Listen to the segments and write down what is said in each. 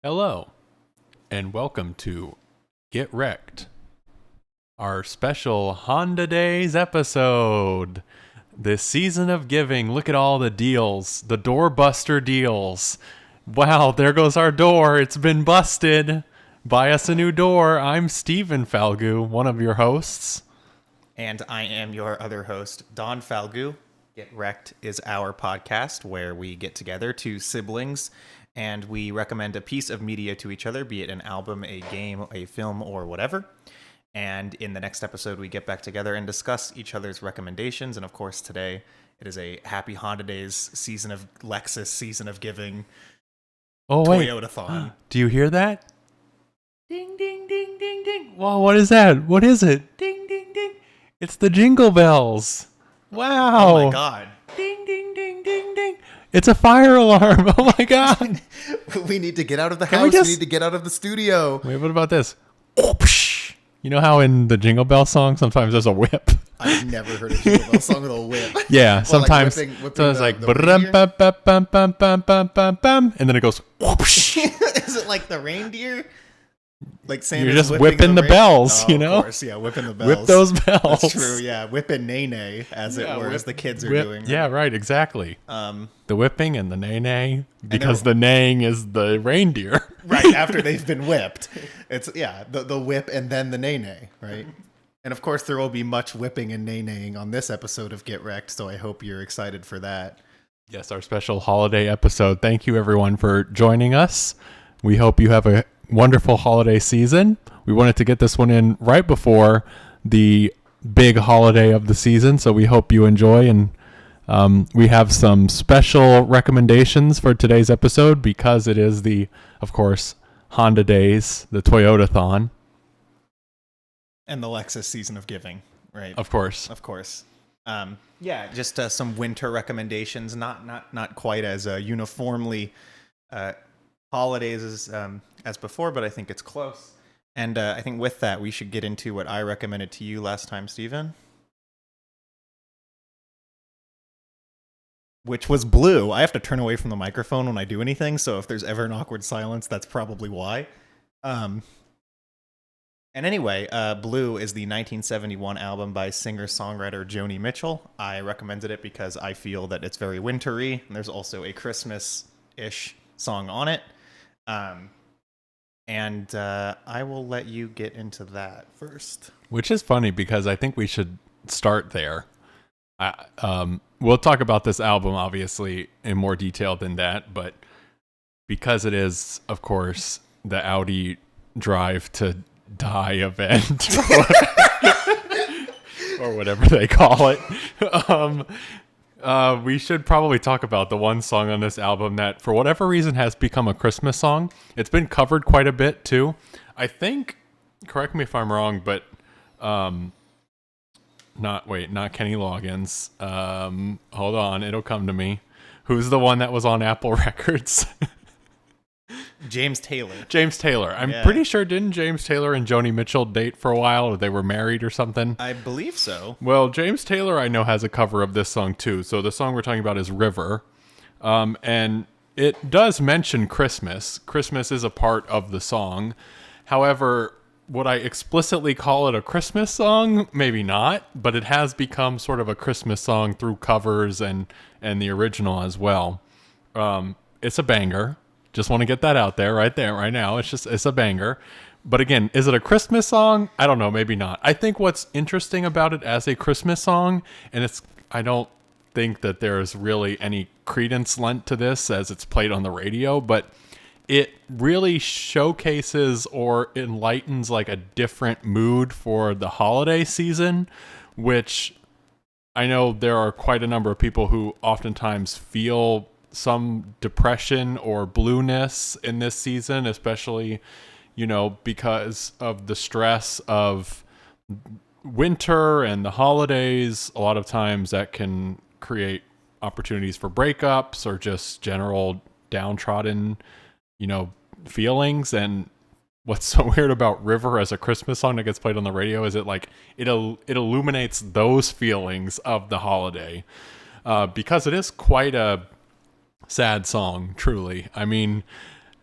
Hello, and welcome to Get Recc'd, our special Honda Days episode. This season of giving, look at all the deals, the doorbuster deals. Wow, there goes our door. It's been busted. Buy us a new door. I'm Stephen Falgout, one of your hosts. And I am your other host, Don Falgout. Get Recc'd is our podcast where we get together, two siblings, and we recommend a piece of media to each other, be it an album, a game, a film, or whatever. And in the next episode, we get back together and discuss each other's recommendations. And of course, today it is a happy Honda Days season of Lexus, season of giving. Oh, wait. Toyotathon. Do you hear that? Ding, ding, ding, ding, ding. Whoa, what is that? What is it? Ding, ding, ding. It's the jingle bells. Wow. Oh my God. Ding, ding, ding, ding, ding. It's a fire alarm. Oh my God. We need to get out of the Can house. we just- We need to get out of the studio. Wait, what about this? You know how in the Jingle Bell song sometimes there's a whip? I've never heard a Jingle Bell song with a whip. Yeah, Well, sometimes. whipping So it's like, the reindeer? and then it goes, Is it like the reindeer? Like Santa's you're just whipping the rein- bells, Oh, you know? Of course, yeah, whipping the bells. whip those bells. That's true, yeah. Whipping nay-nay, as it were, as the kids are doing. Yeah, right, exactly. Um, The whipping and the nay-nay, because the neighing is the reindeer. right after they've been whipped. It's, yeah, the whip and then the nay-nay, right? And of course, there will be much whipping and nay-naying on this episode of Get Recc'd, so I hope you're excited for that. Yes, our special holiday episode. Thank you, everyone, for joining us. We hope you have a wonderful holiday season. We wanted to get this one in right before the big holiday of the season, so we hope you enjoy. And we have some special recommendations for today's episode because it is the, of course, Honda Days, the Toyotathon. And the Lexus season of giving, right? Of course. Of course. Yeah, just some winter recommendations. Not quite as uniformly holidays as before, but I think it's close. And I think with that, we should get into what I recommended to you last time, Stephen. Which was Blue. I have to turn away from the microphone when I do anything, so if there's ever an awkward silence, that's probably why. And anyway, Blue is the 1971 album by singer-songwriter Joni Mitchell. I recommended it because I feel that it's very wintery, and there's also a Christmas-ish song on it. And I will let you get into that first. Which is funny because I think we should start there. We'll talk about this album, obviously, in more detail than that, but because it is, of course, the Audi Drive to Die event, or whatever they call it, we should probably talk about the one song on this album that, for whatever reason, has become a Christmas song. It's been covered quite a bit, too. I think, correct me if I'm wrong, but not Kenny Loggins. Hold on, it'll come to me. Who's the one that was on Apple Records? James Taylor. James Taylor. I'm pretty sure, didn't James Taylor and Joni Mitchell date for a while, or they were married or something? I believe so. Well, James Taylor, I know, has a cover of this song, too. So the song we're talking about is River. And it does mention Christmas. Christmas is a part of the song. However, would I explicitly call it a Christmas song? Maybe not, but it has become sort of a Christmas song through covers and the original as well. It's a banger. Just want to get that out there, right now. It's a banger. But again, is it a Christmas song? I don't know, maybe not. I think what's interesting about it as a Christmas song, and I don't think that there's really any credence lent to this as it's played on the radio, but it really showcases or enlightens like a different mood for the holiday season, which I know there are quite a number of people who oftentimes feel some depression or blueness in this season, especially, because of the stress of winter and the holidays. A lot of times that can create opportunities for breakups or just general downtrodden, feelings. And what's so weird about River as a Christmas song that gets played on the radio is it illuminates those feelings of the holiday, because it is quite a sad song, truly. I mean,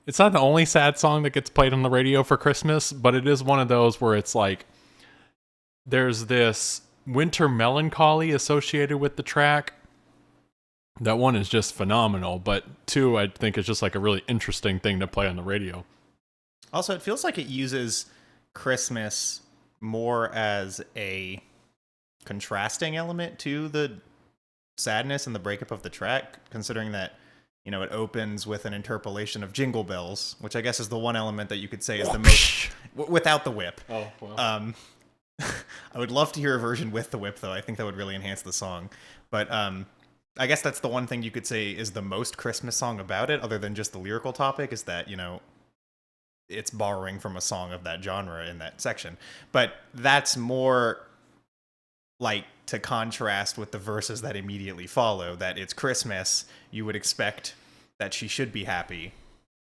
It's not the only sad song that gets played on the radio for Christmas, but it is one of those where it's like there's this winter melancholy associated with the track. That one is just phenomenal, but two, I think is just like a really interesting thing to play on the radio. Also, it feels like it uses Christmas more as a contrasting element to the sadness and the breakup of the track, considering that, you know, it opens with an interpolation of Jingle Bells, which I guess is the one element that you could say is the most without the whip. Oh, well. I would love to hear a version with the whip, though. I think that would really enhance the song. But I guess that's the one thing you could say is the most Christmas song about it, other than just the lyrical topic, is that, you know, it's borrowing from a song of that genre in that section. But that's more like to contrast with the verses that immediately follow, that it's Christmas, you would expect that she should be happy,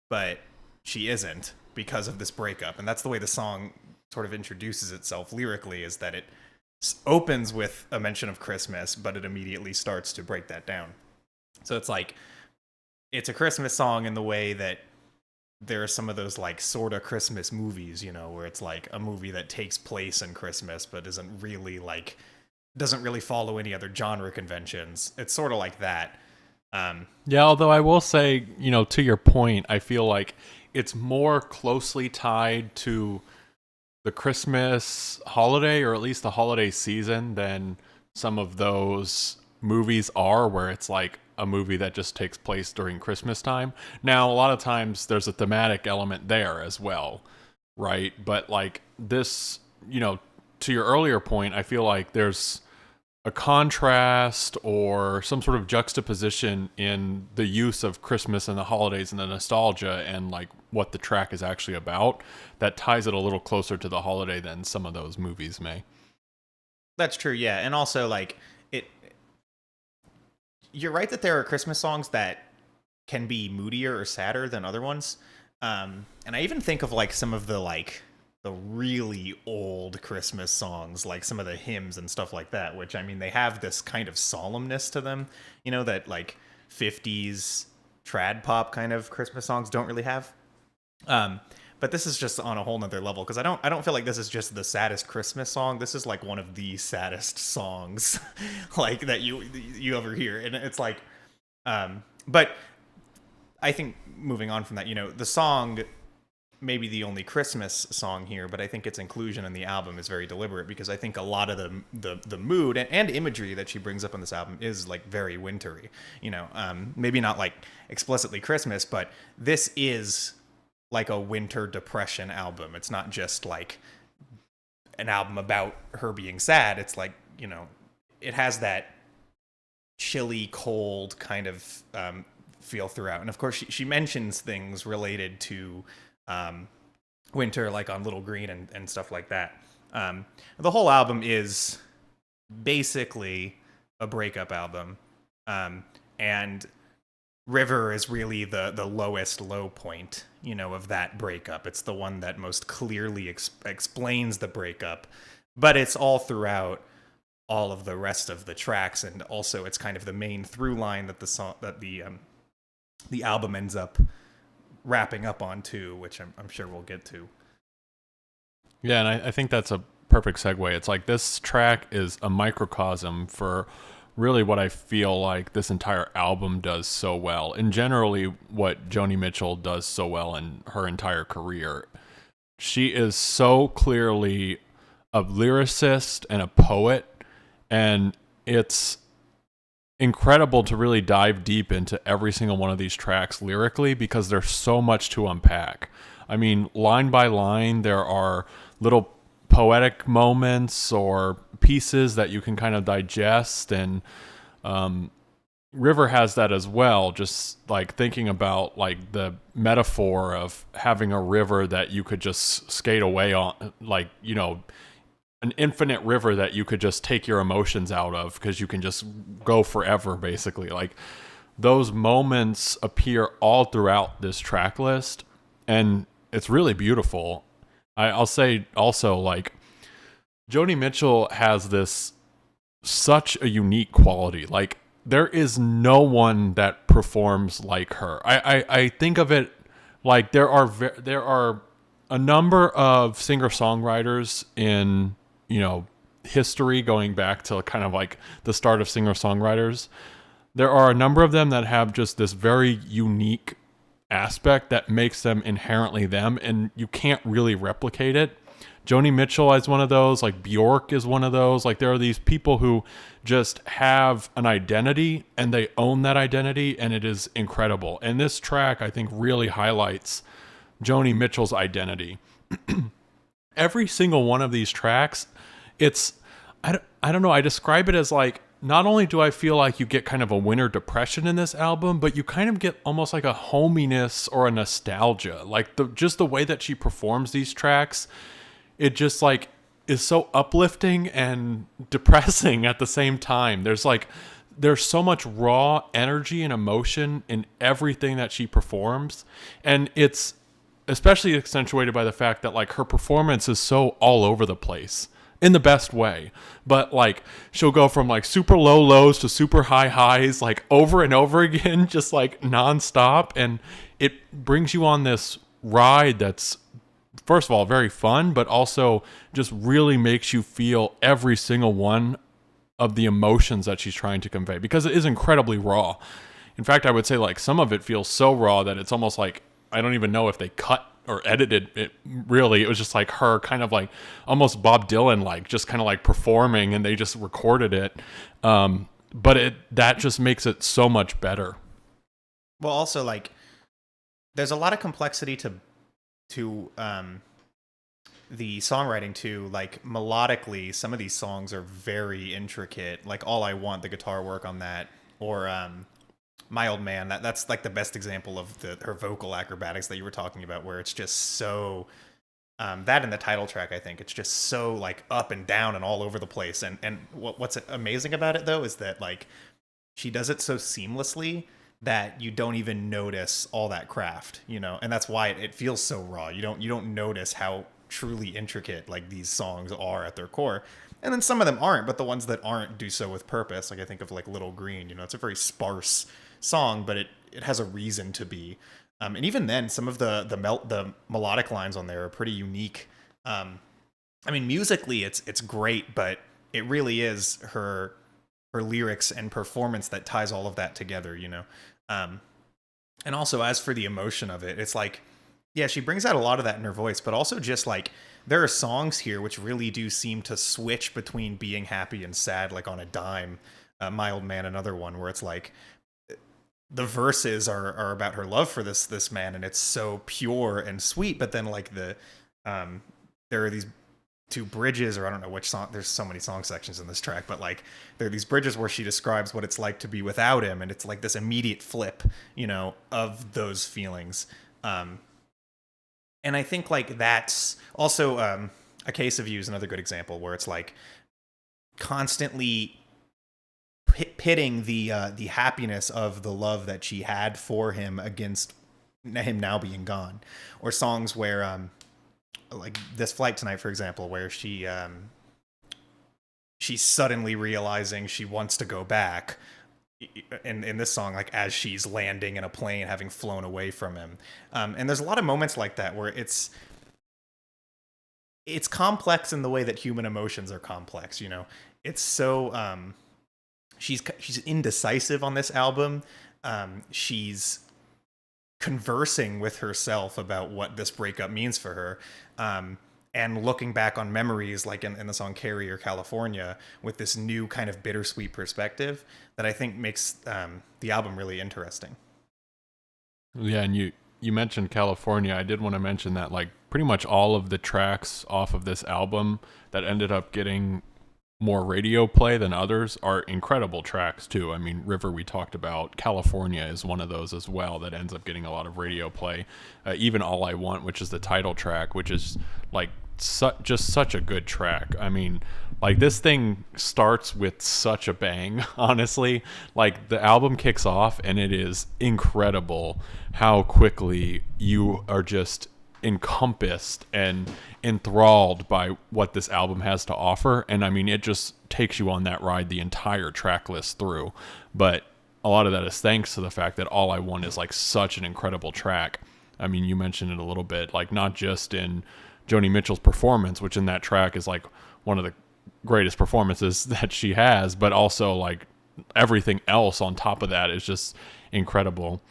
but she isn't because of this breakup. And that's the way the song sort of introduces itself lyrically, is that it opens with a mention of Christmas, but it immediately starts to break that down. So it's like, it's a Christmas song in the way that there are some of those like sort of Christmas movies, you know, where it's like a movie that takes place in Christmas, but doesn't really follow any other genre conventions. It's sort of like that. Yeah, although I will say, you know, to your point, I feel like it's more closely tied to the Christmas holiday, or at least the holiday season, than some of those movies are, where it's like a movie that just takes place during Christmas time. Now, a lot of times there's a thematic element there as well, right? But like this, you know, to your earlier point, I feel like there's a contrast or some sort of juxtaposition in the use of Christmas and the holidays and the nostalgia and like what the track is actually about that ties it a little closer to the holiday than some of those movies may. That's true, yeah. And also, like, you're right that there are Christmas songs that can be moodier or sadder than other ones. And I even think of like some of the really old Christmas songs, like some of the hymns and stuff like that, which, I mean, they have this kind of solemnness to them, you know, that like 50s trad pop kind of Christmas songs don't really have. But this is just on a whole nother level, because I don't feel like this is just the saddest Christmas song. This is like one of the saddest songs like that you ever hear. And it's like, but I think moving on from that, you know, the song maybe the only Christmas song here, but I think its inclusion in the album is very deliberate, because I think a lot of the mood and imagery that she brings up on this album is like very wintry, you know, maybe not like explicitly Christmas, but this is like a winter depression album. It's not just like an album about her being sad. It's like, you know, it has that chilly, cold kind of feel throughout. And of course she mentions things related to winter, like on Little Green and stuff like that. The whole album is basically a breakup album, and River is really the lowest low point, you know, of that breakup. It's the one that most clearly explains the breakup, but it's all throughout all of the rest of the tracks, and also it's kind of the main through line that the album ends up wrapping up on too, which I'm sure we'll get to. Yeah, and I think that's a perfect segue. It's like this track is a microcosm for really what I feel like this entire album does so well, and generally what Joni Mitchell does so well in her entire career. She is so clearly a lyricist and a poet, and it's incredible to really dive deep into every single one of these tracks lyrically, because there's so much to unpack. I mean, line by line, there are little poetic moments or pieces that you can kind of digest, and River has that as well, just like thinking about like the metaphor of having a river that you could just skate away on, like, you know, an infinite river that you could just take your emotions out of, because you can just go forever, basically. Like, those moments appear all throughout this track list, and it's really beautiful. I'll say also, like, Joni Mitchell has this such a unique quality. Like, there is no one that performs like her. I think of it Like there are a number of singer-songwriters in, history going back to kind of like the start of singer-songwriters. There are a number of them that have just this very unique aspect that makes them inherently them, and you can't really replicate it. Joni Mitchell is one of those, like Bjork is one of those. Like there are these people who just have an identity and they own that identity, and it is incredible. And this track, I think, really highlights Joni Mitchell's identity. Every single one of these tracks, I don't know, I describe it as like, not only do I feel like you get kind of a winter depression in this album, but you kind of get almost like a hominess or a nostalgia. Like just the way that she performs these tracks, it just like is so uplifting and depressing at the same time. There's so much raw energy and emotion in everything that she performs. And it's especially accentuated by the fact that like her performance is so all over the place in the best way. But like she'll go from like super low lows to super high highs, like over and over again, just like nonstop. And it brings you on this ride that's, first of all, very fun, but also just really makes you feel every single one of the emotions that she's trying to convey, because it is incredibly raw. In fact, I would say like some of it feels so raw that it's almost like, I don't even know if they cut or edited it really. It was just like her kind of like almost Bob Dylan, like just kind of like performing, and they just recorded it. But that just makes it so much better. Well, also like there's a lot of complexity to the songwriting too. Like melodically, some of these songs are very intricate. Like All I Want, the guitar work on that, or My Old Man, that's like the best example of her vocal acrobatics that you were talking about, where it's just so that in the title track, I think it's just so like up and down and all over the place. And what's amazing about it though is that like she does it so seamlessly that you don't even notice all that craft, and that's why it feels so raw. You don't notice how truly intricate like these songs are at their core. And then some of them aren't, but the ones that aren't do so with purpose. Like I think of like Little Green, it's a very sparse song, but it has a reason to be. And even then, some of the melodic lines on there are pretty unique. I mean, musically, it's great, but it really is her lyrics and performance that ties all of that together, And also, as for the emotion of it, it's like, yeah, she brings out a lot of that in her voice, but also just like there are songs here which really do seem to switch between being happy and sad, like on a dime. My Old Man, another one where it's like the verses are about her love for this man, and it's so pure and sweet. But then like there are these two bridges, or I don't know which song. There's so many song sections in this track, but like there are these bridges where she describes what it's like to be without him, and it's like this immediate flip, of those feelings. And I think like that's also A Case of You is another good example where it's like constantly pitting the happiness of the love that she had for him against him now being gone. Or songs where like This Flight Tonight, for example, where she's suddenly realizing she wants to go back in this song, like as she's landing in a plane having flown away from him. And there's a lot of moments like that where it's complex in the way that human emotions are complex. It's so she's indecisive on this album. She's conversing with herself about what this breakup means for her, and looking back on memories, like in the song Carrie or California, with this new kind of bittersweet perspective that I think makes the album really interesting. Yeah, and you mentioned California. I did want to mention that like pretty much all of the tracks off of this album that ended up getting more radio play than others are incredible tracks too. I mean, River we talked about. California is one of those as well that ends up getting a lot of radio play. Even All I Want, which is the title track, which is like just such a good track. I mean, like this thing starts with such a bang, honestly. Like the album kicks off and it is incredible how quickly you are just encompassed and enthralled by what this album has to offer. And I mean, it just takes you on that ride the entire track list through. But a lot of that is thanks to the fact that All I Want is like such an incredible track. I mean, you mentioned it a little bit, like not just in Joni Mitchell's performance, which in that track is like one of the greatest performances that she has, but also like everything else on top of that is just incredible.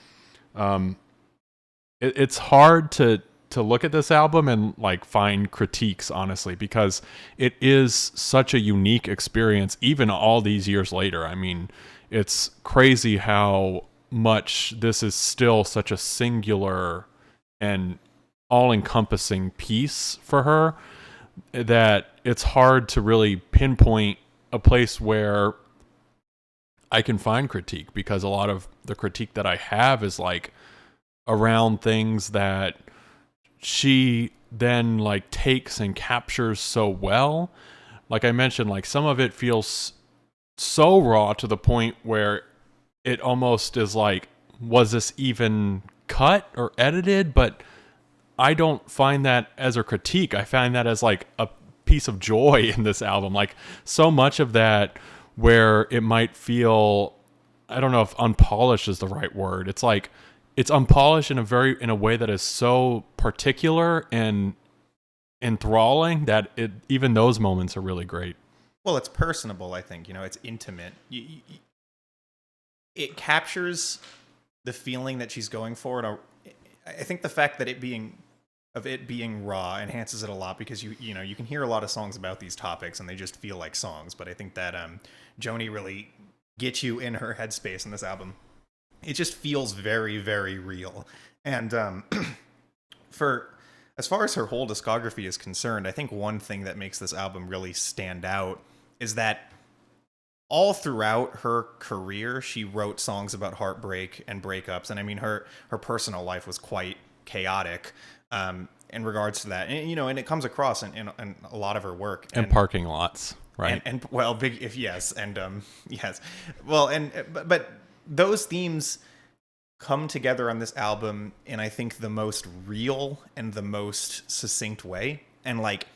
It's hard to look at this album and like find critiques, honestly, because it is such a unique experience even all these years later. I mean, it's crazy how much this is still such a singular and all-encompassing piece for her that it's hard to really pinpoint a place where I can find critique, because a lot of the critique that I have is like around things that she then like takes and captures so well. Like I mentioned, like some of it feels so raw to the point where it almost is like, was this even cut or edited? But I don't find that as a critique. I find that as like a piece of joy in this album. Like so much of that where it might feel, I don't know if unpolished is the right word. It's like it's unpolished in a way that is so particular and enthralling that even those moments are really great. Well, it's personable, I think. It's intimate. It captures the feeling that she's going for, and I think the fact that it being raw enhances it a lot, because you can hear a lot of songs about these topics and they just feel like songs. But I think that Joni really gets you in her headspace in this album. It just feels very, very real. And for as far as her whole discography is concerned, I think one thing that makes this album really stand out is that all throughout her career, she wrote songs about heartbreak and breakups. And I mean, her personal life was quite chaotic in regards to that. And it comes across in a lot of her work. And parking lots, right? And well, big, if yes. And yes. Well, but those themes come together on this album in, I think, the most real and the most succinct way. And like,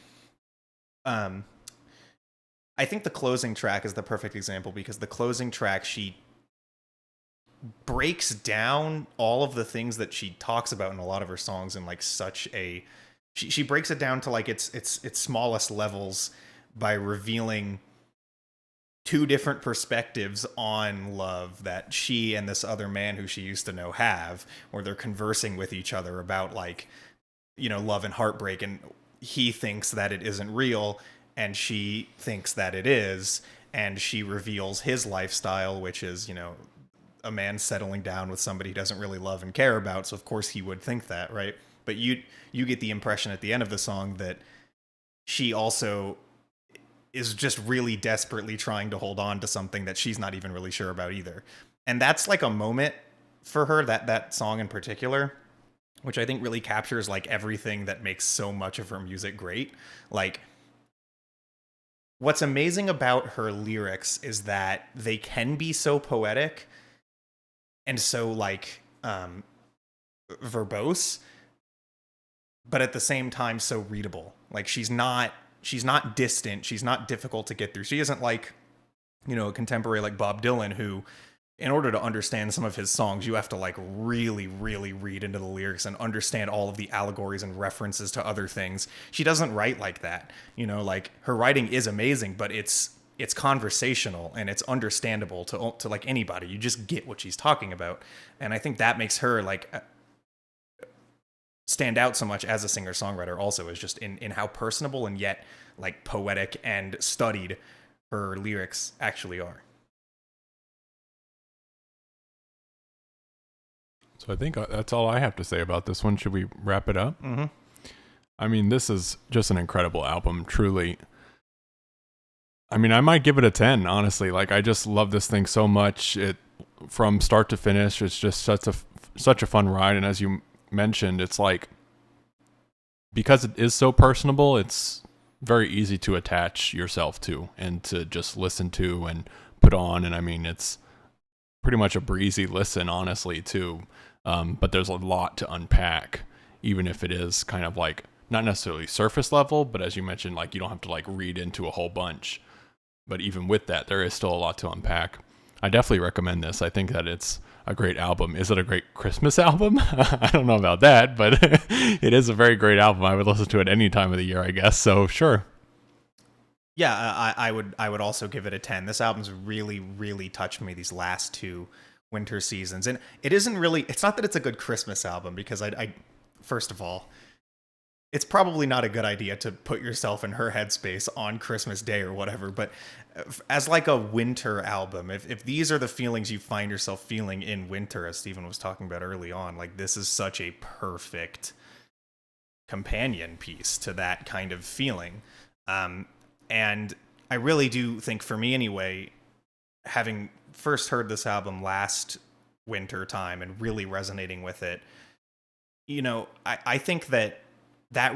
I think the closing track is the perfect example, because the closing track, she breaks down all of the things that she talks about in a lot of her songs in like such a, she breaks it down to like its smallest levels by revealing two different perspectives on love that she and this other man who she used to know have, where they're conversing with each other about like, love and heartbreak, and he thinks that it isn't real and she thinks that it is, and she reveals his lifestyle, which is, a man settling down with somebody he doesn't really love and care about, so of course he would think that, right? But you get the impression at the end of the song that she also is just really desperately trying to hold on to something that she's not even really sure about either. And that's like a moment for her, that song in particular, which I think really captures like everything that makes so much of her music great. Like, what's amazing about her lyrics is that they can be so poetic and so like verbose, but at the same time so readable. Like she's not distant, she's not difficult to get through. She isn't like, a contemporary like Bob Dylan, who, in order to understand some of his songs, you have to like really, really read into the lyrics and understand all of the allegories and references to other things. She doesn't write like that. Like her writing is amazing, but it's conversational and it's understandable to like anybody. You just get what she's talking about. And I think that makes her like stand out so much as a singer-songwriter also, is just in how personable and yet like poetic and studied her lyrics actually are. So I think that's all I have to say about this one. Should we wrap it up? Mm-hmm. I mean, this is just an incredible album, truly. I mean, I might give it a 10, honestly. Like, I just love this thing so much. It, from start to finish, it's just such a fun ride. And as you mentioned, it's like, because it is so personable, it's very easy to attach yourself to and to just listen to and put on. And I mean, it's pretty much a breezy listen, honestly, too. But there's a lot to unpack, even if it is kind of like not necessarily surface level, but as you mentioned, like you don't have to like read into a whole bunch. But even with that, there is still a lot to unpack. I definitely recommend this. I think that it's a great album. Is it a great Christmas album? I don't know about that, but it is a very great album. I would listen to it any time of the year, I guess. So sure. Yeah, I would also give it a 10. This album's really, really touched me these last two winter seasons. And it's not that it's a good Christmas album, because I first of all, it's probably not a good idea to put yourself in her headspace on Christmas Day or whatever, but as like a winter album, if these are the feelings you find yourself feeling in winter, as Stephen was talking about early on, like this is such a perfect companion piece to that kind of feeling. And I really do think, for me anyway, having first heard this album last winter time and really resonating with it, you know, I think that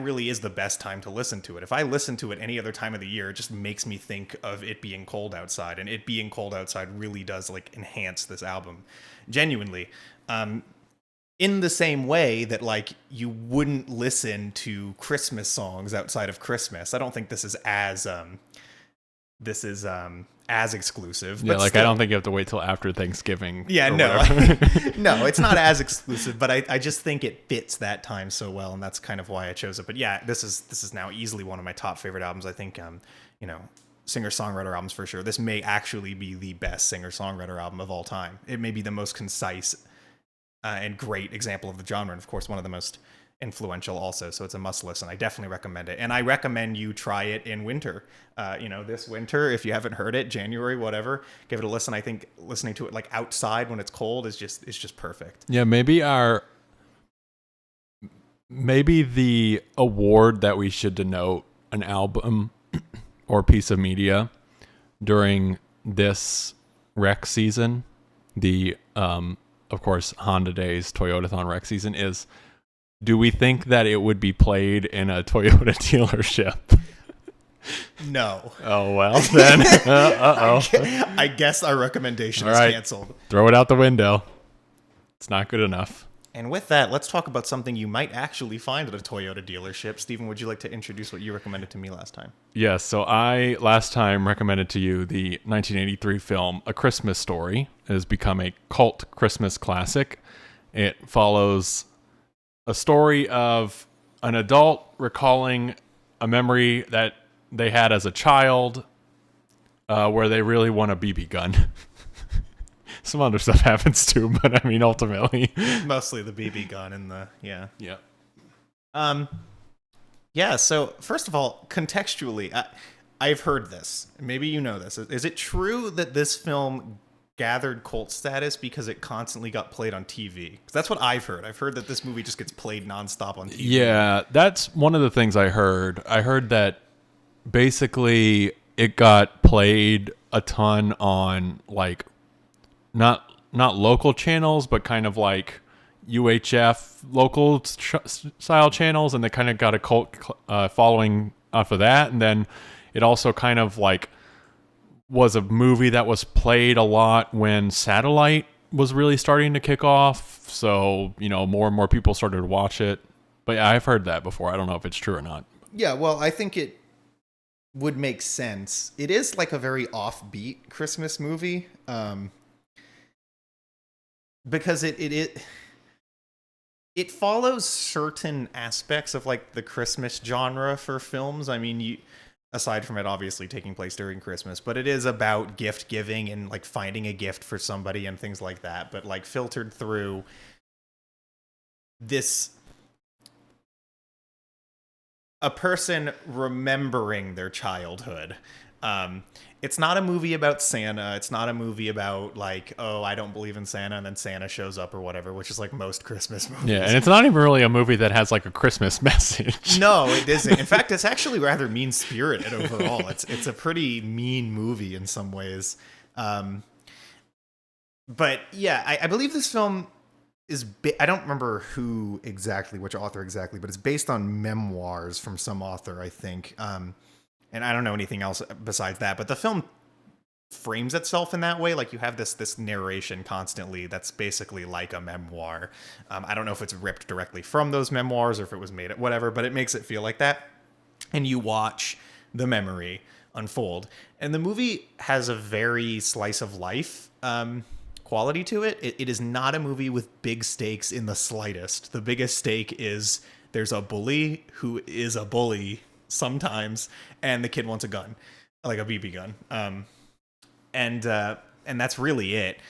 really is the best time to listen to it. If I listen to it any other time of the year, it just makes me think of it being cold outside, and it being cold outside really does like enhance this album genuinely. In the same way that like you wouldn't listen to Christmas songs outside of Christmas. I don't think this is as exclusive. Yeah, but like still. I don't think you have to wait till after Thanksgiving. Yeah, no. Whatever. No, it's not as exclusive, but I just think it fits that time so well, and that's kind of why I chose it. But yeah, this is now easily one of my top favorite albums. I think you know, singer-songwriter albums for sure. This may actually be the best singer-songwriter album of all time. It may be the most concise and great example of the genre, and of course one of the most influential also, so it's a must listen. I definitely recommend it, and I recommend you try it in winter. You know, this winter, if you haven't heard it, January, whatever, give it a listen. I think listening to it like outside when it's cold is just perfect. Yeah, maybe the award that we should denote an album or piece of media during this rec season, the of course Honda Days Toyotathon rec season, is, do we think that it would be played in a Toyota dealership? No. Oh, well, then. I guess our recommendation All is right. canceled. Throw it out the window. It's not good enough. And with that, let's talk about something you might actually find at a Toyota dealership. Stephen, would you like to introduce what you recommended to me last time? Yes, so I last time recommended to you the 1983 film A Christmas Story. It has become a cult Christmas classic. It follows a story of an adult recalling a memory that they had as a child, where they really want a BB gun. Some other stuff happens too, but I mean, ultimately, Mostly the BB gun and yeah. Yeah. So first of all, contextually, I've heard this. Maybe you know this. Is it true that this film gathered cult status because it constantly got played on TV? Because that's what I've heard. I've heard that this movie just gets played nonstop on TV. Yeah, that's one of the things I heard. I heard that basically it got played a ton on like not local channels, but kind of like UHF local style channels, and they kind of got a cult following off of that. And then it also kind of like was a movie that was played a lot when satellite was really starting to kick off. So, you know, more and more people started to watch it. But yeah, I've heard that before. I don't know if it's true or not. Yeah, well, I think it would make sense. It is like a very offbeat Christmas movie, because it follows certain aspects of like the Christmas genre for films. I mean, aside from it obviously taking place during Christmas, but it is about gift giving and like finding a gift for somebody and things like that, but like filtered through this, a person remembering their childhood. It's not a movie about Santa. It's not a movie about like, oh, I don't believe in Santa, and then Santa shows up or whatever, which is like most Christmas movies. Yeah, and it's not even really a movie that has like a Christmas message. No, it isn't. In fact, it's actually rather mean-spirited overall. It's a pretty mean movie in some ways. But yeah, I believe this film is, I don't remember which author exactly, but it's based on memoirs from some author, I think. And I don't know anything else besides that, but the film frames itself in that way. Like you have this narration constantly that's basically like a memoir. I don't know if it's ripped directly from those memoirs or if it was made, whatever, but it makes it feel like that. And you watch the memory unfold. And the movie has a very slice of life quality to it. It is not a movie with big stakes in the slightest. The biggest stake is there's a bully who is a bully sometimes, and the kid wants a gun, like a BB gun. And that's really it.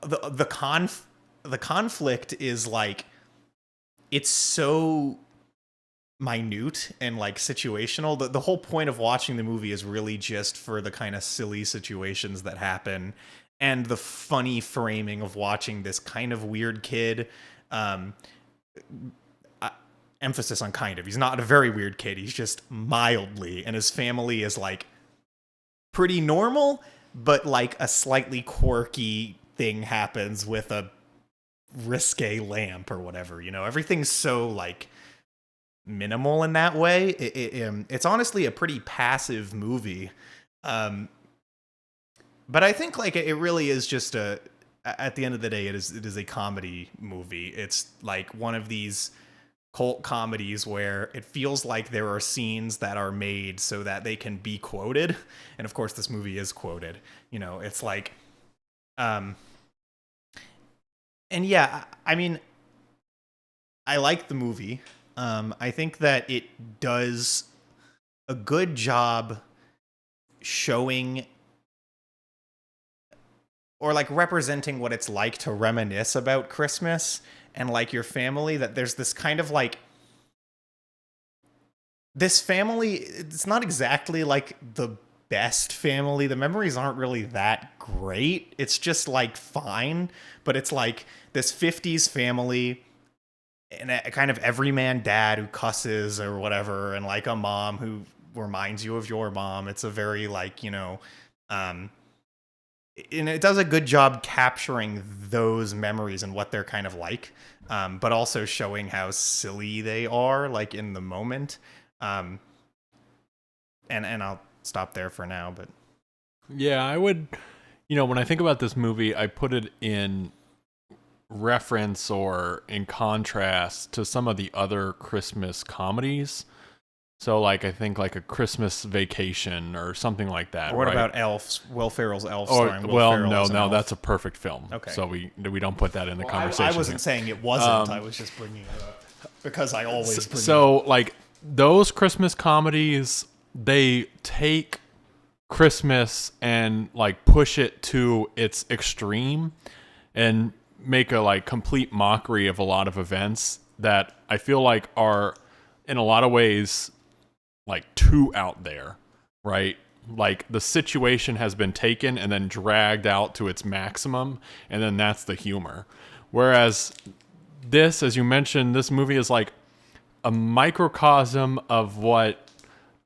The conflict is like, it's so minute and like situational. The whole point of watching the movie is really just for the kind of silly situations that happen and the funny framing of watching this kind of weird kid. Emphasis on kind of. He's not a very weird kid. He's just mildly, and his family is like pretty normal, but like a slightly quirky thing happens with a risque lamp or whatever. You know, everything's so like minimal in that way. It's honestly a pretty passive movie. But I think like it really is just at the end of the day, it is a comedy movie. It's like one of these cult comedies where it feels like there are scenes that are made so that they can be quoted. And of course this movie is quoted. You know, it's like, and yeah, I mean, I like the movie. I think that it does a good job showing or like representing what it's like to reminisce about Christmas and like your family, that there's this kind of like, this family, it's not exactly like the best family. The memories aren't really that great. It's just like fine, but it's like this 50s family and a kind of everyman dad who cusses or whatever, and like a mom who reminds you of your mom. It's a very like, you know, and it does a good job capturing those memories and what they're kind of like, but also showing how silly they are, like in the moment. And I'll stop there for now. But yeah, I would, you know, when I think about this movie, I put it in reference or in contrast to some of the other Christmas comedies. So, like, I think like A Christmas Vacation or something like that. Or what right? about Elf? Will Ferrell's Elf Or, starring Will well, Ferrell no, as an no, elf? that's a perfect film. Okay. So we don't put that in the conversation. I wasn't saying it wasn't. I was just bringing it up because I always bring it up. Like, those Christmas comedies, they take Christmas and like push it to its extreme and make a like complete mockery of a lot of events that I feel like are in a lot of ways like too out there, right? Like the situation has been taken and then dragged out to its maximum, and then that's the humor. Whereas this, as you mentioned, this movie is like a microcosm of what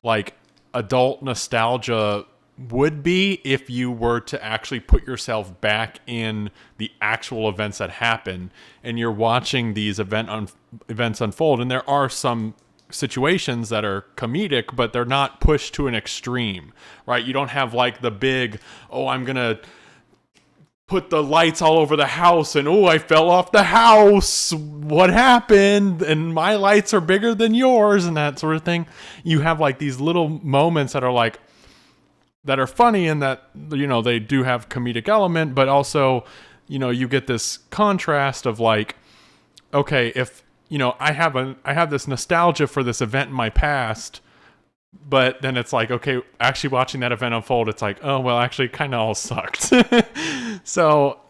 like adult nostalgia would be if you were to actually put yourself back in the actual events that happen and you're watching these events unfold. And there are some situations that are comedic, but they're not pushed to an extreme, right? You don't have like the big, oh, I'm going to put the lights all over the house and, oh, I fell off the house. What happened? And my lights are bigger than yours and that sort of thing. You have like these little moments that are like, that are funny and that, you know, they do have comedic element, but also, you know, you get this contrast of like, okay, if, you know, I have this nostalgia for this event in my past, but then it's like, okay, actually watching that event unfold, it's like, oh, well, actually it kind of all sucked. So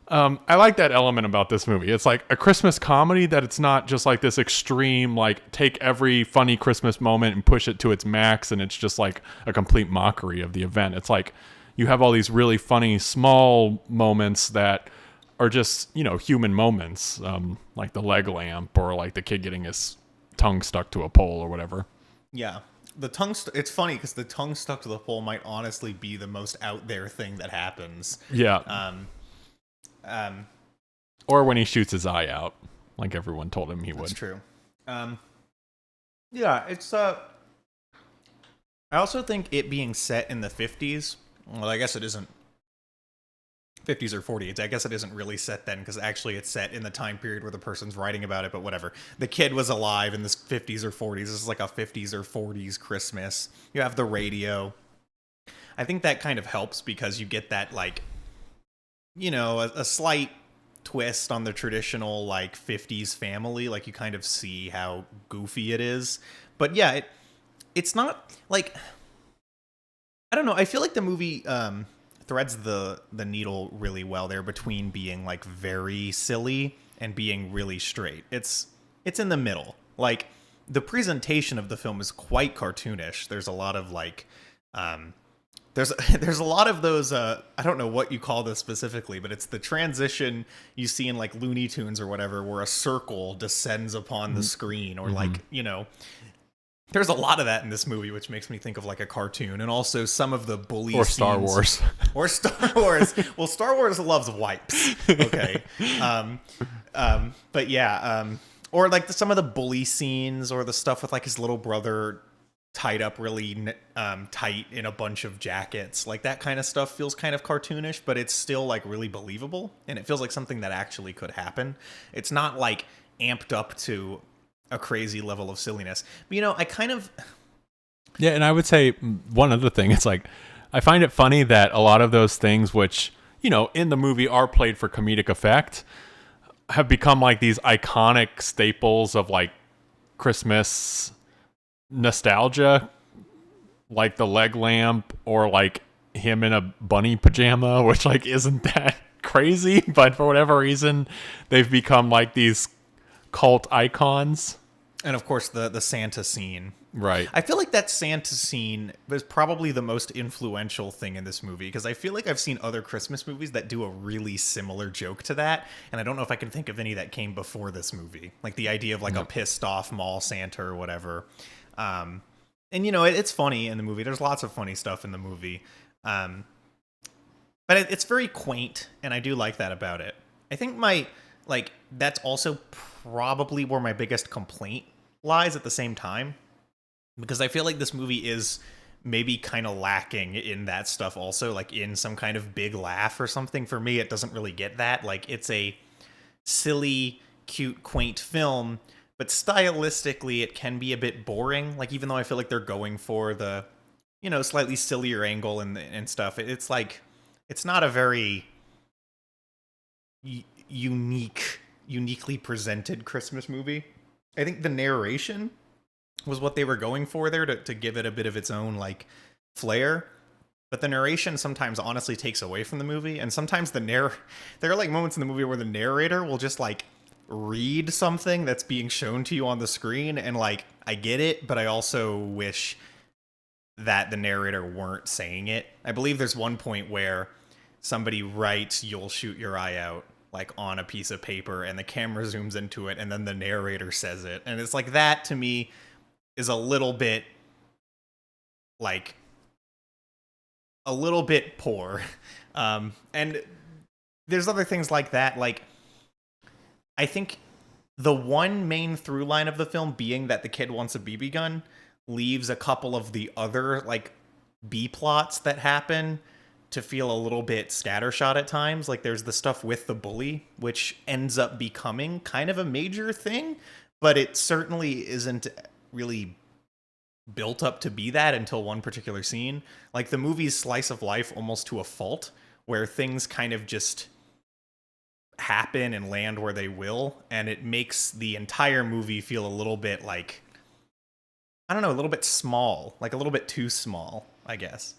I like that element about this movie. It's like a Christmas comedy that it's not just like this extreme, like take every funny Christmas moment and push it to its max, and it's just like a complete mockery of the event. It's like you have all these really funny small moments that are just, you know, human moments, like the leg lamp or like the kid getting his tongue stuck to a pole or whatever. Yeah. The tongue, it's funny because the tongue stuck to the pole might honestly be the most out there thing that happens. Yeah. Or when he shoots his eye out, like everyone told him he would. That's true. Yeah, it's, I also think it being set in the 50s, well, I guess it isn't 50s or 40s. I guess it isn't really set then because actually it's set in the time period where the person's writing about it, but whatever. The kid was alive in the 50s or 40s. This is like a 50s or 40s Christmas. You have the radio. I think that kind of helps because you get that, like, you know, a slight twist on the traditional, like, 50s family. Like, you kind of see how goofy it is. But yeah, it's not like, I don't know. I feel like the movie threads the needle really well there between being, like, very silly and being really straight. It's in the middle. Like, the presentation of the film is quite cartoonish. There's a lot of, like, there's a lot of those, I don't know what you call this specifically, but it's the transition you see in, like, Looney Tunes or whatever, where a circle descends upon the screen, or like, you know, there's a lot of that in this movie, which makes me think of, like, a cartoon. And also some of the bully Or scenes. Star Wars. Or Star Wars. Well, Star Wars loves wipes. Okay. But yeah, or like some of the bully scenes, or the stuff with, like, his little brother tied up really tight in a bunch of jackets. Like, that kind of stuff feels kind of cartoonish, but it's still, like, really believable. And it feels like something that actually could happen. It's not, like, amped up to a crazy level of silliness. But, you know, I kind of... Yeah, and I would say one other thing. It's like, I find it funny that a lot of those things which, you know, in the movie are played for comedic effect have become, like, these iconic staples of, like, Christmas nostalgia, like the leg lamp, or like him in a bunny pajama, which, like, isn't that crazy, but for whatever reason they've become, like, these cult icons. And of course the Santa scene. Right. I feel like that Santa scene was probably the most influential thing in this movie, because I feel like I've seen other Christmas movies that do a really similar joke to that, and I don't know if I can think of any that came before this movie. Like the idea of, like, a pissed off mall Santa or whatever. And, you know, it's funny in the movie. There's lots of funny stuff in the movie. But it's very quaint, and I do like that about it. I think that's also probably where my biggest complaint lies at the same time, because I feel like this movie is maybe kind of lacking in that stuff also, like in some kind of big laugh or something. For me, it doesn't really get that. Like, it's a silly, cute, quaint film, but stylistically it can be a bit boring. Like, even though I feel like they're going for the, you know, slightly sillier angle and stuff, it's like, it's not a very uniquely presented Christmas movie. I think the narration was what they were going for there to give it a bit of its own, like, flair. But the narration sometimes honestly takes away from the movie, and sometimes there are, like, moments in the movie where the narrator will just, like, read something that's being shown to you on the screen, and, like, I get it, but I also wish that the narrator weren't saying it. I believe there's one point where somebody writes "you'll shoot your eye out," like, on a piece of paper, and the camera zooms into it, and then the narrator says it. And it's like, that to me is a little bit, like, a little bit poor. And there's other things like that. Like, I think the one main through line of the film being that the kid wants a BB gun leaves a couple of the other, like, B plots that happen to feel a little bit scattershot at times. Like, there's the stuff with the bully, which ends up becoming kind of a major thing, but it certainly isn't really built up to be that until one particular scene. Like, the movie's slice of life almost to a fault, where things kind of just happen and land where they will, and it makes the entire movie feel a little bit, like, I don't know, a little bit small, like a little bit too small, I guess.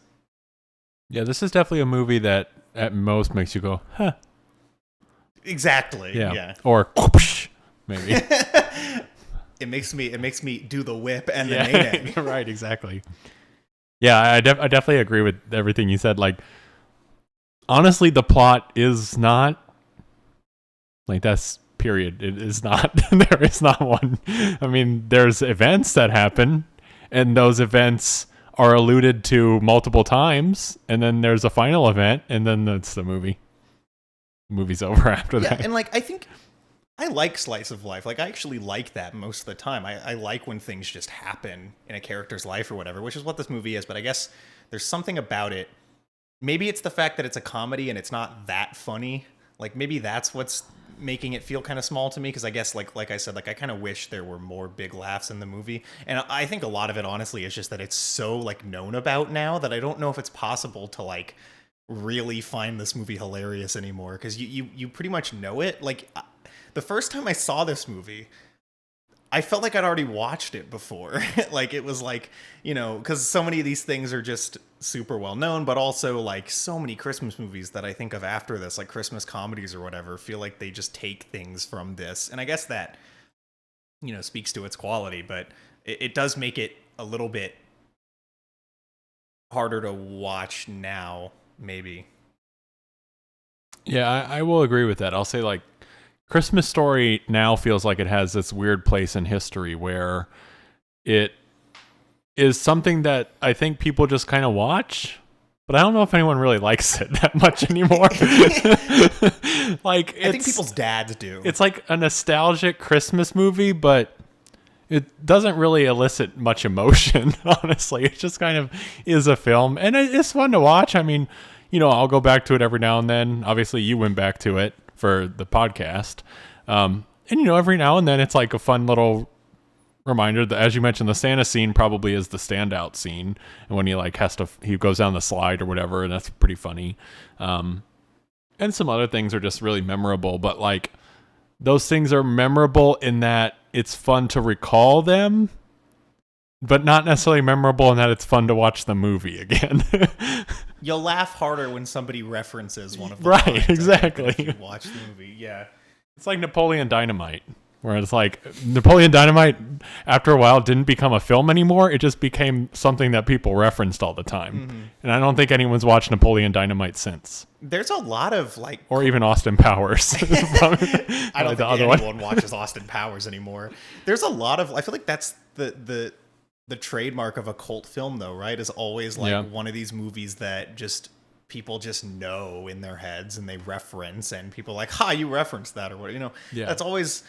Yeah, this is definitely a movie that at most makes you go, huh. Exactly. Yeah. Or whoosh, maybe. It makes me do the whip and the nay-nay. Right, exactly. Yeah, I definitely agree with everything you said. Like, honestly, the plot is not, like, that's period. It is not. There is not one. I mean, there's events that happen, and those events are alluded to multiple times, and then there's a final event, and then that's the movie. The movie's over after that. Yeah, and, like, I think I like slice of life. Like, I actually like that most of the time. I like when things just happen in a character's life or whatever, which is what this movie is. But I guess there's something about it. Maybe it's the fact that it's a comedy and it's not that funny. Like, maybe that's what's making it feel kind of small to me, because I guess like I said, like I kind of wish there were more big laughs in the movie, and I think a lot of it honestly is just that it's so like known about now that I don't know if it's possible to like really find this movie hilarious anymore, because you pretty much know it. Like the first time I saw this movie, I felt like I'd already watched it before. Like it was like, you know, because so many of these things are just super well known, but also like so many Christmas movies that I think of after this, like Christmas comedies or whatever, feel like they just take things from this. And I guess that, you know, speaks to its quality, but it does make it a little bit harder to watch now, maybe. Yeah, I will agree with that. I'll say like Christmas Story now feels like it has this weird place in history where it is something that I think people just kind of watch, but I don't know if anyone really likes it that much anymore. Like, I think people's dads do. It's like a nostalgic Christmas movie, but it doesn't really elicit much emotion, honestly. It just kind of is a film, and it's fun to watch. I mean, you know, I'll go back to it every now and then. Obviously, you went back to it for the podcast. And, you know, every now and then it's like a fun little reminder that, as you mentioned, the Santa scene probably is the standout scene. And when he like he goes down the slide or whatever, and that's pretty funny. And some other things are just really memorable, but like those things are memorable in that it's fun to recall them, but not necessarily memorable in that it's fun to watch the movie again. You'll laugh harder when somebody references one of the right, lines, exactly. if you watch the movie, yeah. It's like Napoleon Dynamite, where it's like Napoleon Dynamite, after a while, didn't become a film anymore. It just became something that people referenced all the time. Mm-hmm. And I don't think anyone's watched Napoleon Dynamite since. There's a lot of like... Or even Austin Powers. I don't think anyone watches Austin Powers anymore. There's a lot of... I feel like that's the trademark of a cult film, though, right? Is always like one of these movies that just people just know in their heads and they reference, and people are like, ha, you referenced that, or what, you know? Yeah. That's always...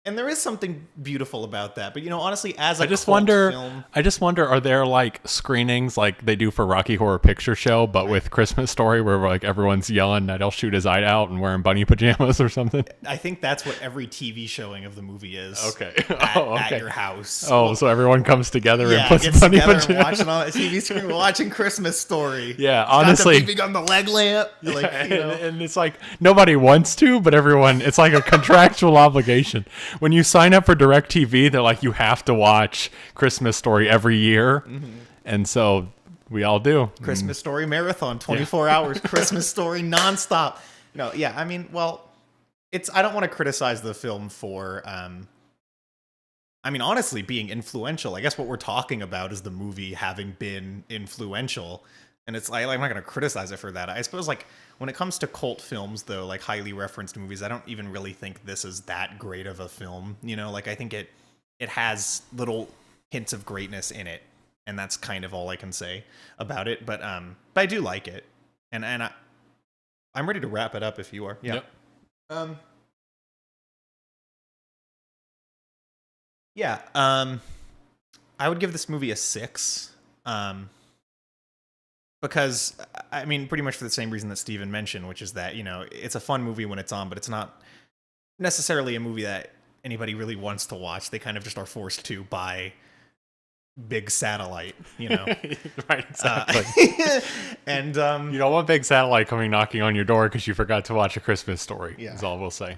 And there is something beautiful about that. But, you know, honestly, as a cult film... I just wonder, are there, like, screenings like they do for Rocky Horror Picture Show, but with Christmas Story, where, like, everyone's yelling that he'll shoot his eye out and wearing bunny pajamas or something? I think that's what every TV showing of the movie is. Okay. At your house. Oh, well, so everyone comes together and puts bunny pajamas. And watching on the TV screen, watching Christmas Story. Yeah, honestly. Got the beeping on the leg lamp. Yeah, like, you know. And it's like, nobody wants to, but everyone, it's like a contractual obligation. When you sign up for DirecTV, they're like, you have to watch Christmas Story every year. Mm-hmm. And so we all do. Christmas Story marathon, 24 hours, Christmas Story nonstop. No, yeah, I mean, well, I don't want to criticize the film for, I mean, honestly, being influential. I guess what we're talking about is the movie having been influential. And it's like, I'm not going to criticize it for that. I suppose, like, when it comes to cult films, though, like highly referenced movies, I don't even really think this is that great of a film. You know, like, I think it has little hints of greatness in it, and that's kind of all I can say about it. But I do like it, and I'm ready to wrap it up if you are. Yeah. Yep. I would give this movie a 6. Because, I mean, pretty much for the same reason that Steven mentioned, which is that, you know, it's a fun movie when it's on, but it's not necessarily a movie that anybody really wants to watch. They kind of just are forced to by big satellite, you know? Right, exactly. And you don't want big satellite coming knocking on your door because you forgot to watch A Christmas Story, is all we'll say.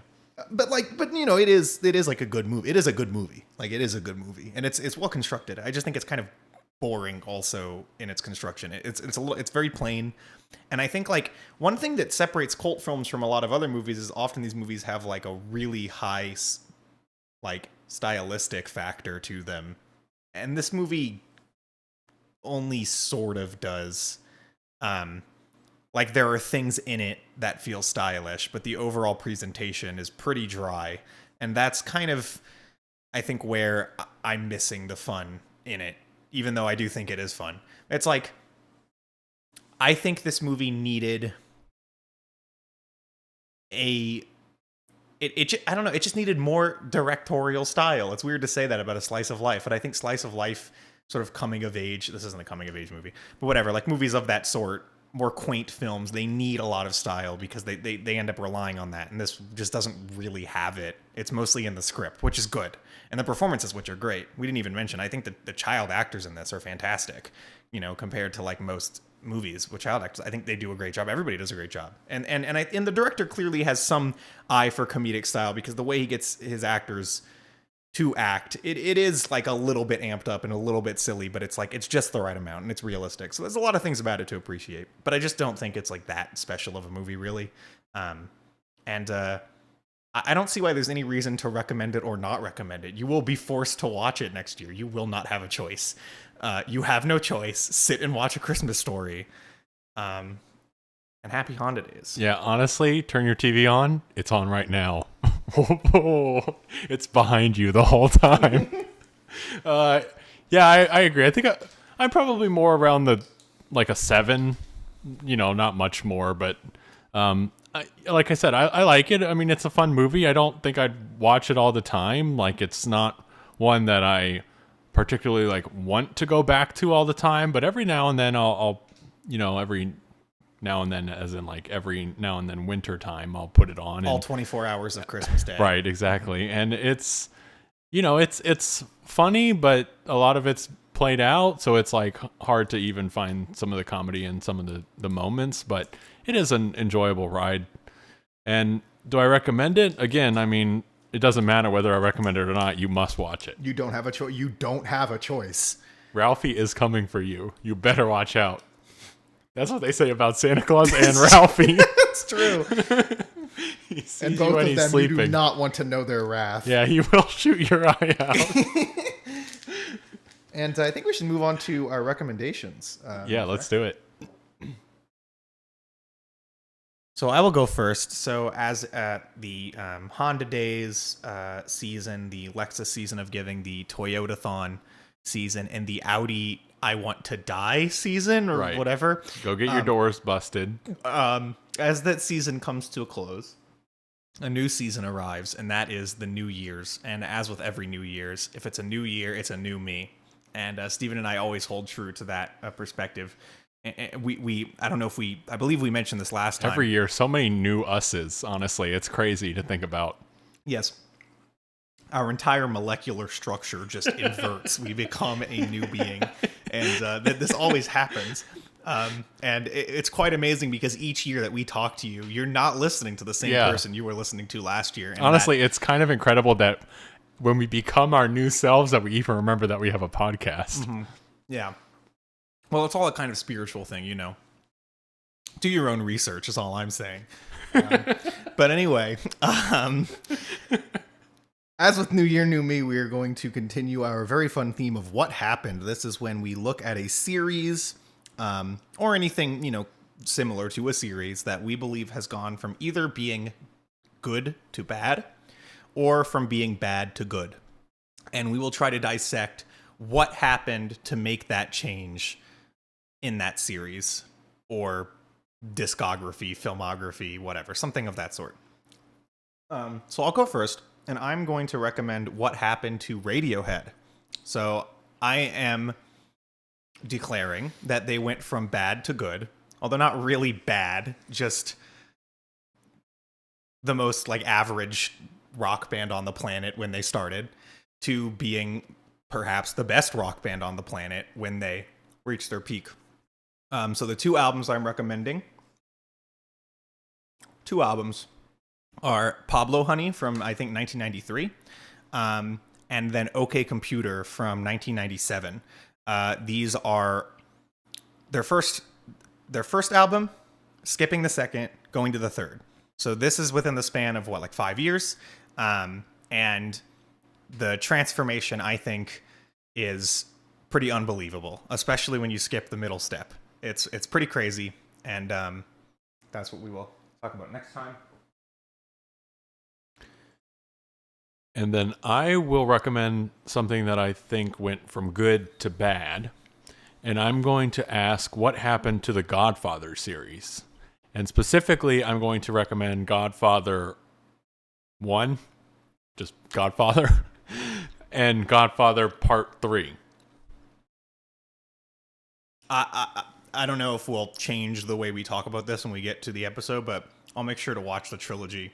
But you know, it is like a good movie. It is a good movie. Like, it is a good movie. And it's well constructed. I just think it's kind of boring also in its construction. It's very plain, and I think like one thing that separates cult films from a lot of other movies is often these movies have like a really high like stylistic factor to them, and this movie only sort of does. Like, there are things in it that feel stylish, but the overall presentation is pretty dry, and that's kind of, I think, where I'm missing the fun in it. Even though I do think it is fun. It's like, I think this movie needed I don't know, it just needed more directorial style. It's weird to say that about a slice of life, but I think slice of life, sort of coming of age, this isn't a coming of age movie, but whatever, like movies of that sort more quaint films, they need a lot of style because they end up relying on that. And this just doesn't really have it. It's mostly in the script, which is good. And the performances, which are great. We didn't even mention, I think that the child actors in this are fantastic, you know, compared to like most movies with child actors. I think they do a great job. Everybody does a great job. And the director clearly has some eye for comedic style because the way he gets his actors to act, it is like a little bit amped up and a little bit silly, but it's like it's just the right amount and it's realistic. So there's a lot of things about it to appreciate, but I just don't think it's like that special of a movie, really. I don't see why there's any reason to recommend it or not recommend it. You will be forced to watch it next year. You will not have a choice. You have no choice. Sit and watch A Christmas Story. And happy Honda Days. Yeah, honestly, turn your TV on. It's on right now. It's behind you the whole time. Yeah, I agree. I think I'm probably more around like a 7, you know, not much more, but like I said, I like it. I mean, it's a fun movie. I don't think I'd watch it all the time. Like, it's not one that I particularly like want to go back to all the time, but every now and then I'll you know, every now and then, as in like every now and then winter time, I'll put it on. All 24 hours of Christmas Day. Right, exactly. And it's, you know, it's funny, but a lot of it's played out, so it's like hard to even find some of the comedy and some of the moments, but it is an enjoyable ride. And do I recommend it? Again, I mean, it doesn't matter whether I recommend it or not. You must watch it. You don't have a choice. You don't have a choice. Ralphie is coming for you. You better watch out. That's what they say about Santa Claus and Ralphie. It's true. He sees And you both when of he's them, sleeping. you do not want to know their wrath. Yeah, he will shoot your eye out. And I think we should move on to our recommendations. Yeah, let's do it. So I will go first. So as the Honda Days season, the Lexus season of giving, the Toyota-thon season, and the Audi I Want to Die season or Right. whatever. Go get your doors busted. As that season comes to a close, a new season arrives, and that is the New Year's. And as with every New Year's, if it's a new year, it's a new me. And Steven and I always hold true to that perspective. And I don't know if I believe we mentioned this last time. Every year, so many new us's, honestly. It's crazy to think about. Yes. Our entire molecular structure just inverts. We become a new being. And this always happens. And it's quite amazing because each year that we talk to you, you're not listening to the same person you were listening to last year. And honestly, it's kind of incredible that when we become our new selves, that we even remember that we have a podcast. Mm-hmm. Yeah. Well, it's all a kind of spiritual thing, you know. Do your own research is all I'm saying. But anyway, as with New Year, New Me, we are going to continue our very fun theme of what happened. This is when we look at a series or anything, you know, similar to a series that we believe has gone from either being good to bad or from being bad to good. And we will try to dissect what happened to make that change in that series or discography, filmography, whatever, something of that sort. So I'll go first, and I'm going to recommend what happened to Radiohead. So I am declaring that they went from bad to good, although not really bad, just the most like average rock band on the planet when they started, to being perhaps the best rock band on the planet when they reached their peak. So the two albums I'm recommending, are Pablo Honey from, I think, 1993, and then OK Computer from 1997. These are their first album, skipping the second, going to the third. So this is within the span of, like 5 years? And the transformation, I think, is pretty unbelievable, especially when you skip the middle step. It's pretty crazy, and that's what we will talk about next time. And then I will recommend something that I think went from good to bad. And I'm going to ask what happened to the Godfather series. And specifically, I'm going to recommend Godfather 1, just Godfather, and Godfather Part 3. I don't know if we'll change the way we talk about this when we get to the episode, but I'll make sure to watch the trilogy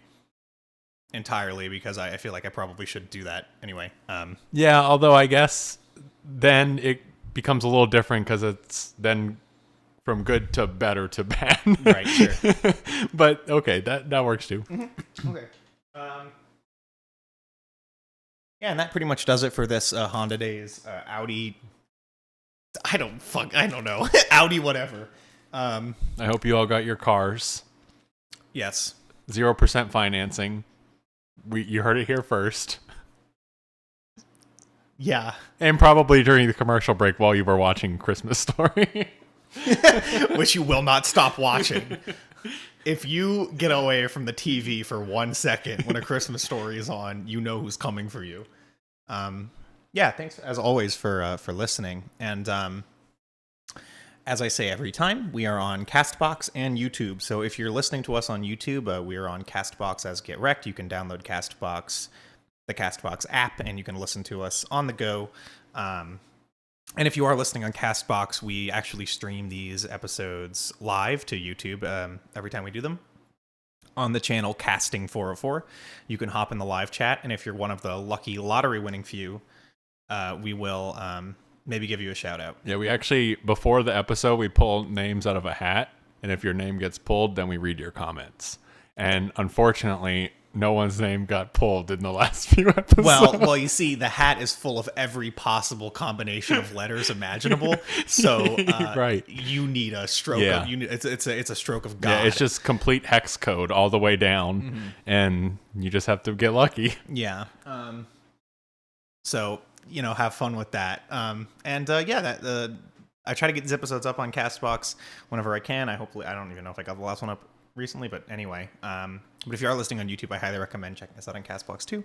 entirely because I feel like I probably should do that anyway. Yeah, although I guess then it becomes a little different because it's then from good to better to bad. Right, sure. But okay, that works too. Mm-hmm. Okay. Yeah, and that pretty much does it for this Honda Days Audi. I don't know. Audi whatever. I hope you all got your cars. Yes. 0% financing. You heard it here first. Yeah. And probably during the commercial break while you were watching Christmas Story. Which you will not stop watching. If you get away from the TV for 1 second when A Christmas Story is on, you know who's coming for you. Yeah, thanks as always for listening. And as I say every time, we are on Castbox and YouTube. So if you're listening to us on YouTube, we are on Castbox as Get Recc'd. You can download Castbox, the Castbox app, and you can listen to us on the go. And if you are listening on Castbox, we actually stream these episodes live to YouTube every time we do them. On the channel Casting 404, you can hop in the live chat, and if you're one of the lucky lottery-winning few, we will maybe give you a shout-out. Yeah, we actually, before the episode, we pull names out of a hat, and if your name gets pulled, then we read your comments. And unfortunately, no one's name got pulled in the last few episodes. Well, you see, the hat is full of every possible combination of letters imaginable. So, right. You need a stroke. Yeah. It's a stroke of God. Yeah, it's just complete hex code all the way down, and you just have to get lucky. Yeah. So have fun with that. I try to get these episodes up on Castbox whenever I can. I don't even know if I got the last one up recently, but anyway. But if you are listening on YouTube, I highly recommend checking us out on Castbox too,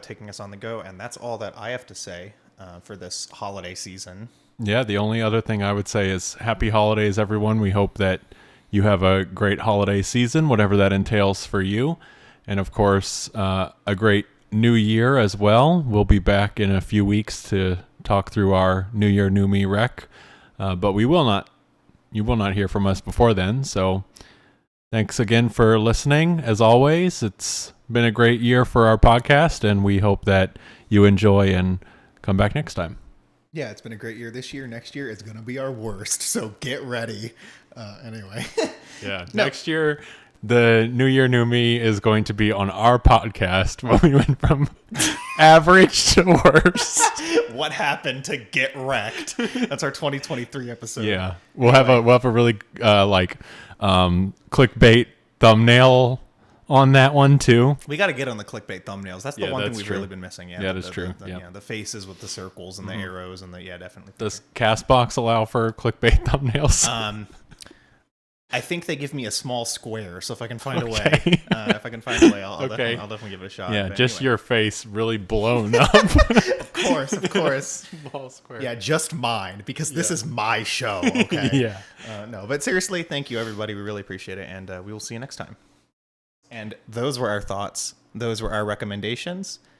taking us on the go. And that's all that I have to say for this holiday season. Yeah, the only other thing I would say is happy holidays, everyone. We hope that you have a great holiday season, whatever that entails for you. And of course, a great new year as well. We'll be back in a few weeks to talk through our New Year, New Me rec. But you will not hear from us before then. So thanks again for listening. As always, it's been a great year for our podcast, and we hope that you enjoy and come back next time. Yeah, it's been a great year this year. Next year is going to be our worst, so get ready. Anyway. Yeah, next year, the New Year, New Me is going to be on our podcast when we went from average to worst. What happened to Get Recc'd? That's our 2023 episode. Yeah, we'll have a really clickbait thumbnail on that one too. We got to get on the clickbait thumbnails. That's the one thing we've really been missing. Yeah, that is true. The faces with the circles and the arrows and definitely. Does Castbox allow for clickbait thumbnails? I think they give me a small square, so if I can find a way, I'll definitely give it a shot. Yeah, just anyway. Your face really blown up. Of course. Small square. Yeah, just mine, because this is my show, okay? Yeah. No, but seriously, thank you, everybody. We really appreciate it, and we will see you next time. And those were our thoughts. Those were our recommendations.